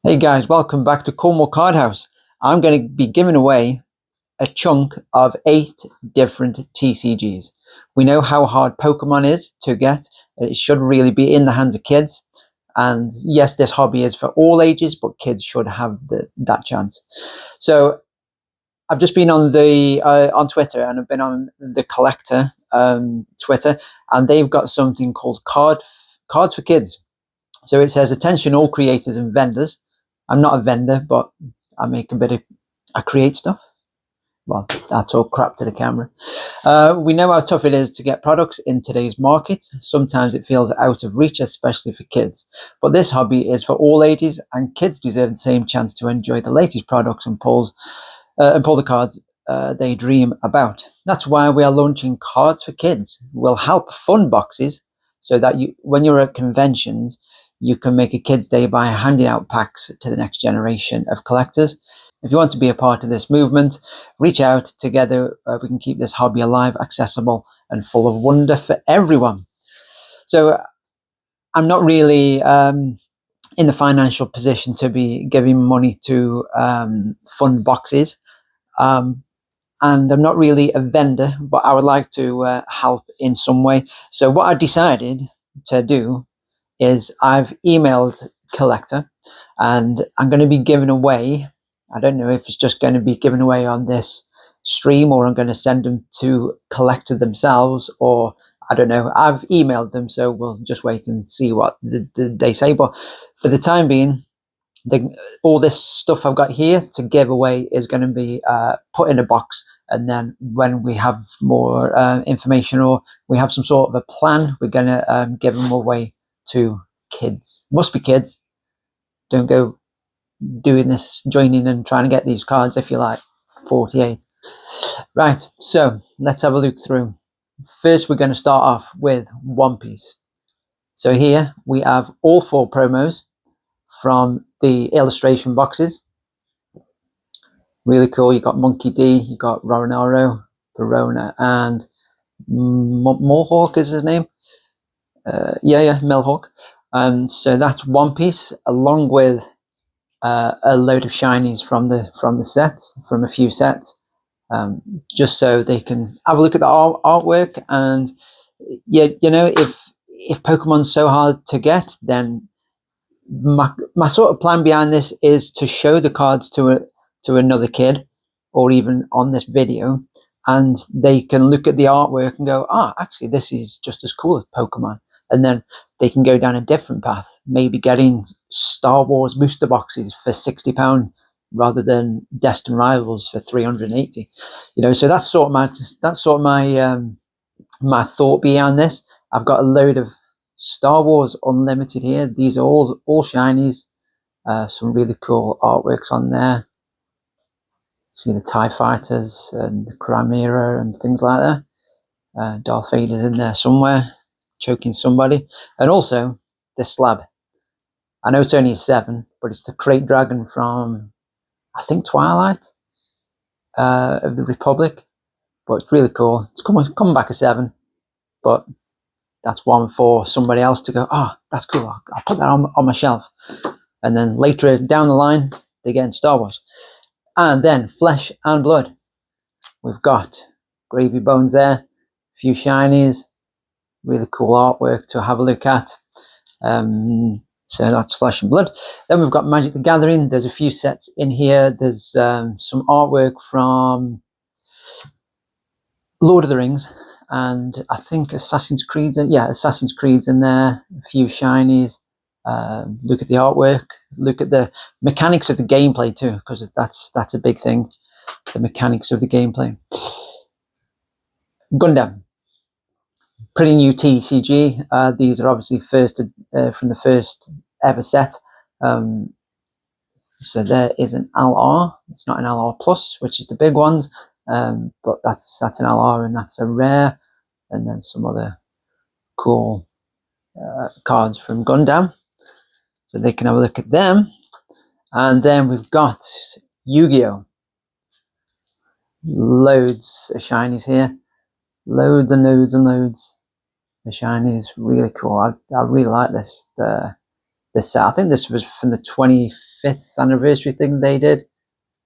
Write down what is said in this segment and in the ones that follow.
Hey guys, welcome back to Cornwall Card House. I'm going to be giving away a chunk of 8 different TCGs. We know how hard Pokemon is to get. It should really be in the hands of kids. And yes, this hobby is for all ages, but kids should have that chance. So I've just been on on Twitter, and I've been on the COLLECTR Twitter, and they've got something called Cards for Kids. So it says, attention all creators and vendors. I'm not a vendor, but I create stuff. Well, I talk crap to the camera. We know how tough it is to get products in today's market. Sometimes it feels out of reach, especially for kids. But this hobby is for all ages, and kids deserve the same chance to enjoy the latest products and pull the cards they dream about. That's why we are launching Cards for Kids. We'll help fund boxes so that when you're at conventions, you can make a kid's day by handing out packs to the next generation of collectors. If you want to be a part of this movement, reach out. Together we can keep this hobby alive, accessible, and full of wonder for everyone. So I'm not really in the financial position to be giving money to fund boxes. And I'm not really a vendor, but I would like to help in some way. So what I decided to do is I've emailed COLLECTR, and I'm going to be giving away, I don't know if it's just going to be given away on this stream, or I'm going to send them to COLLECTR themselves, or I don't know. I've emailed them, so we'll just wait and see what they say. But for the time being, all this stuff I've got here to give away is going to be put in a box, and then when we have more information, or we have some sort of a plan, we're going to give them away to kids. Must be kids. Don't go doing this, joining and trying to get these cards if you're like 48. Right, so let's have a look through. First, we're going to start off with One Piece. So here we have all 4 promos from the illustration boxes. Really cool. You got Monkey D, you got Roronoa, Verona, and Mohawk is his name. Yeah, Millhawk. So that's One Piece, along with a load of shinies from the set, from a few sets, just so they can have a look at the artwork. And yeah, you know, if Pokemon's so hard to get, then my sort of plan behind this is to show the cards to another kid, or even on this video, and they can look at the artwork and go, actually this is just as cool as Pokemon. And then they can go down a different path, maybe getting Star Wars booster boxes for £60 rather than Destined Rivals for 380. You know, so that's sort of my thought behind this. I've got a load of Star Wars Unlimited here. These are all shinies. Some really cool artworks on there. See the TIE Fighters and the Chimera and things like that. Darth Vader's in there somewhere, choking somebody. And also the slab. I know it's only a 7, but it's the Crate Dragon from, I think, Twilight of the Republic. But it's really cool. It's coming back a 7, but that's one for somebody else to go, that's cool, I'll put that on my shelf. And then later down the line, they get in Star Wars. And then Flesh and Blood. We've got Gravy Bones there, a few shinies, really cool artwork to have a look at. So that's Flesh and Blood. Then we've got Magic the Gathering. There's a few sets in here. There's some artwork from Lord of the Rings, and I think Assassin's Creed's in there, a few shinies. Look at the artwork, look at the mechanics of the gameplay too, because that's a big thing, the mechanics of the gameplay. Gundam, pretty new TCG. These are obviously from the first ever set. So there is an LR. It's not an LR Plus, which is the big ones, but that's an LR, and that's a rare. And then some other cool cards from Gundam, so they can have a look at them. And then we've got Yu-Gi-Oh! Loads of shinies here, loads and loads and loads of shinies. Really cool. I really like this. this. I think this was from the 25th anniversary thing they did.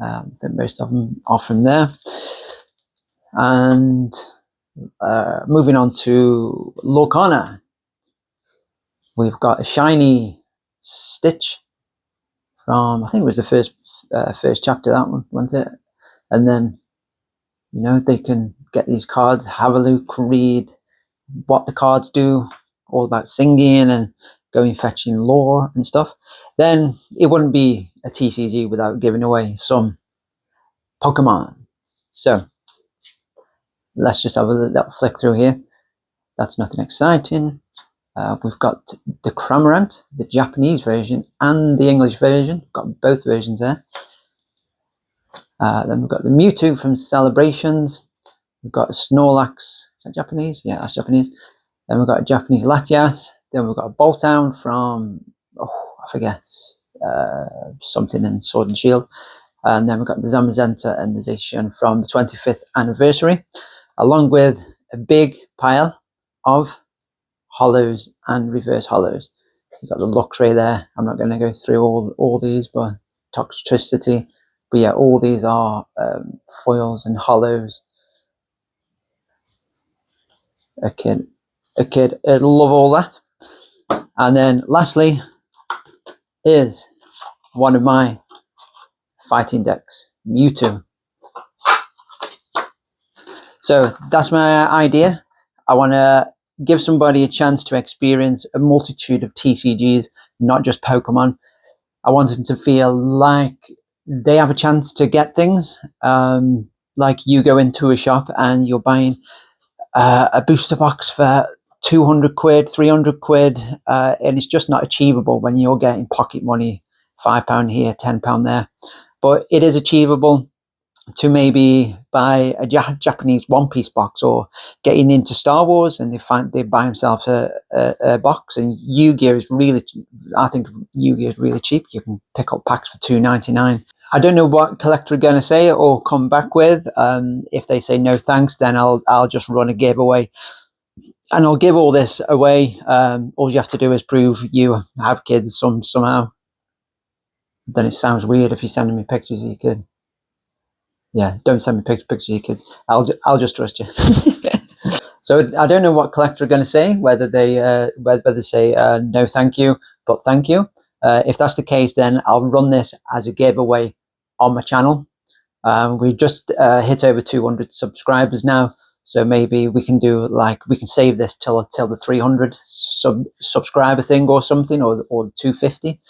I think most of them are from there. And moving on to Lorcana, we've got a shiny Stitch from, I think it was the first chapter, that one, wasn't it? And then, you know, they can get these cards, have a look, read what the cards do, all about singing and going fetching lore and stuff. Then it wouldn't be a TCG without giving away some Pokemon. So let's just have a little flick through here. That's nothing exciting. We've got the Cramorant, the Japanese version and the English version. Got both versions there. Then we've got the Mewtwo from Celebrations. We've got a Snorlax. Is that Japanese? Yeah, that's Japanese. Then we've got a Japanese Latias. Then we've got a Boltown from, I forget, something in Sword and Shield. And then we've got the Zamazenta and the Zacian from the 25th anniversary, along with a big pile of hollows and reverse hollows. You've got the Luxray there. I'm not going to go through all these, but Toxtricity. But yeah, all these are foils and hollows. A kid would love all that. And then lastly is one of my fighting decks, Mewtwo. So that's my idea. I want to give somebody a chance to experience a multitude of TCGs, not just Pokemon. I want them to feel like they have a chance to get things. Like you go into a shop and you're buying a booster box for 200 quid, 300 quid, and it's just not achievable when you're getting pocket money, £5 here, £10 there. But it is achievable to maybe buy a Japanese One Piece box, or getting into Star Wars and they buy themselves a box. And Yu-Gi-Oh is really, I think Yu-Gi-Oh is really cheap. You can pick up packs for $2.99. I don't know what COLLECTR are going to say or come back with. If they say no thanks, then I'll just run a giveaway. And I'll give all this away. All you have to do is prove you have kids somehow. Then it sounds weird if you're sending me pictures of your kid. Yeah, don't send me pictures of your kids. I'll just trust you. So I don't know what COLLECTR are going to say, whether they say no thank you, but thank you. If that's the case, then I'll run this as a giveaway on my channel. We just hit over 200 subscribers now. So maybe we can do, like, we can save this till the 300 subscriber thing or something, or 250,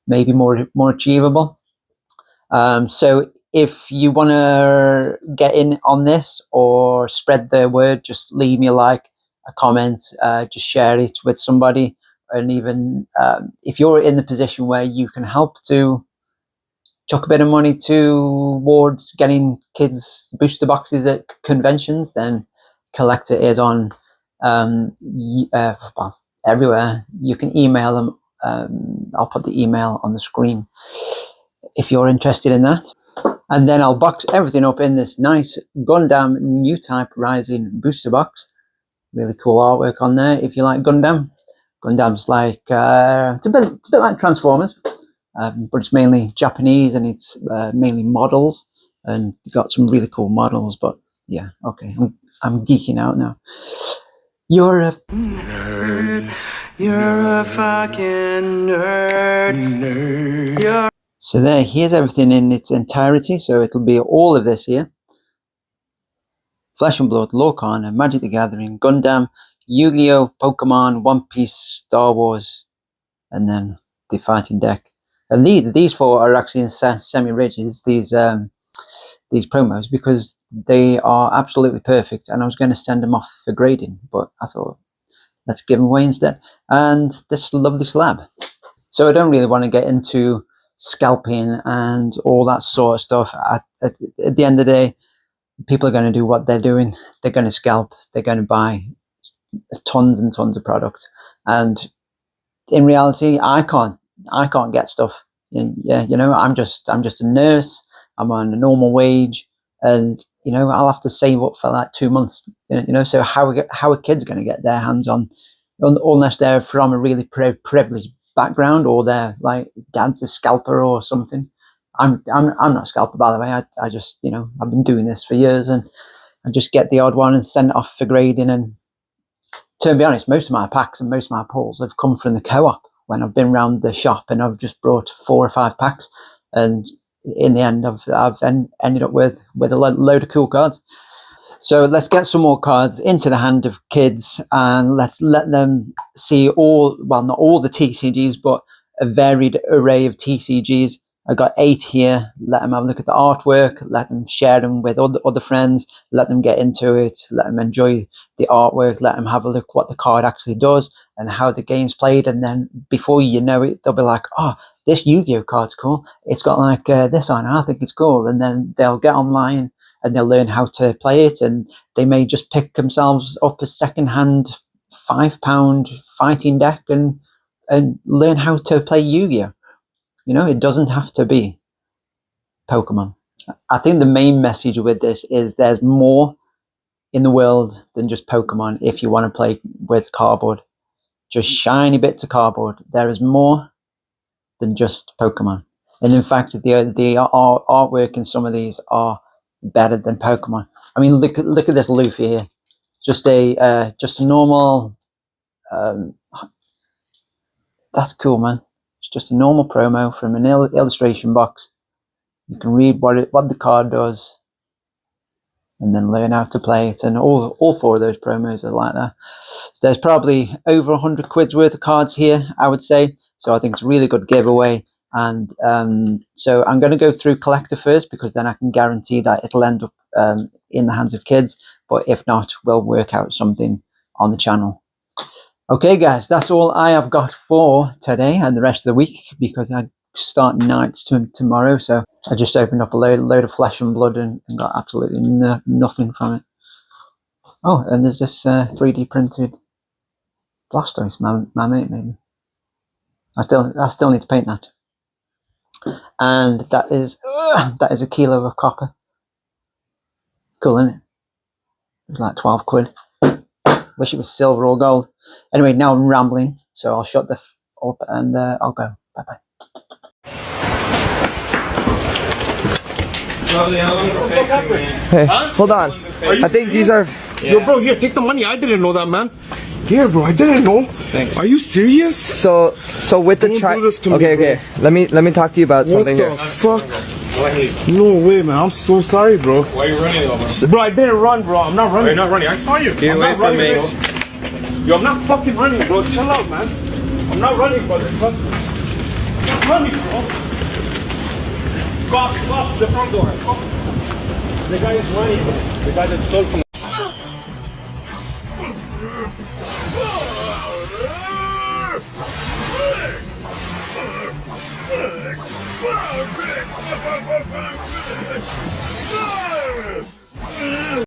maybe more achievable. So if you want to get in on this or spread the word, just leave me a like, a comment, just share it with somebody. And even if you're in the position where you can help to chuck a bit of money towards getting kids booster boxes at conventions, then COLLECTR is on everywhere. You can email them. I'll put the email on the screen if you're interested in that. And then I'll box everything up in this nice Gundam New Type Rising booster box. Really cool artwork on there if you like Gundam. Gundam's like, it's a bit like Transformers, but it's mainly Japanese, and it's mainly models, and you've got some really cool models. But yeah, okay, I'm geeking out now. You're a nerd. You're a fucking nerd. So here's everything in its entirety. So it'll be all of this here: Flesh and Blood, Lorcana, Magic the Gathering, Gundam, Yu-Gi-Oh, Pokemon, One Piece, Star Wars, and then the fighting deck. And these four are actually in semi-rigids, these promos, because they are absolutely perfect. And I was going to send them off for grading, but I thought, let's give them away instead. And this lovely slab. So I don't really want to get into scalping and all that sort of stuff. At the end of the day, people are going to do what they're doing. They're going to scalp. They're going to buy tons and tons of product. And in reality, I can't get stuff. Yeah, you know, I'm just a nurse. I'm on a normal wage, and you know, I'll have to save up for like 2 months. You know, so how are kids going to get their hands on, unless they're from a really privileged background, or their like dad's a scalper or something. I'm not a scalper, by the way. I just, you know, I've been doing this for years, and I just get the odd one and send it off for grading. And to be honest, most of my packs and most of my pulls have come from the co-op when I've been around the shop and I've just brought 4 or 5 packs, and in the end I've ended up with a load of cool cards. So let's get some more cards into the hand of kids, and let's let them see all, well, not all the TCGs, but a varied array of TCGs. I got 8 here. Let them have a look at the artwork, let them share them with other friends, let them get into it, let them enjoy the artwork, let them have a look what the card actually does and how the game's played. And then before you know it, they'll be like, oh, this Yu-Gi-Oh card's cool. It's got like this on it. I think it's cool. And then they'll get online and they'll learn how to play it, and they may just pick themselves up a second-hand £5 fighting deck and learn how to play Yu-Gi-Oh. You know, it doesn't have to be Pokemon. I think the main message with this is there's more in the world than just Pokemon if you want to play with cardboard. Just shiny bits of cardboard. There is more than just Pokemon. And in fact, the artwork in some of these are better than Pokemon. I mean, look at this Luffy here. Just a normal. That's cool, man. It's just a normal promo from an illustration box. You can read what the card does, and then learn how to play it. And all 4 of those promos are like that. There's probably over 100 quid's worth of cards here, I would say. So I think it's a really good giveaway. And so I'm going to go through Collector first, because then I can guarantee that it'll end up in the hands of kids. But if not, we'll work out something on the channel. Okay, guys, that's all I have got for today and the rest of the week, because I start nights tomorrow. So I just opened up a load of Flesh and Blood and got absolutely nothing from it. Oh, and there's this 3D printed Blastoise, my mate, maybe. I still need to paint that. And that is a kilo of copper. Cool, isn't it? It's like 12 quid. Wish it was silver or gold. Anyway, now I'm rambling, so I'll shut the up and I'll go. Bye bye. Hey, hold on. I think these are. Yo, bro, here, take the money. I didn't know that, man. Here, bro, I didn't know. Thanks. Are you serious? So with the Don't do this to me, okay. Let me talk to you about something here. What the fuck? No way, man. I'm so sorry, bro. Why are you running though, man? Bro, I didn't run, bro. I'm not running. You're not running. I saw you. I'm not running, bro. Yo, I'm not fucking running, bro. Chill out, man. I'm not running, brother. Trust me. I'm not running, bro. Go off the front door. Go. The guy is running, bro. The guy that stole from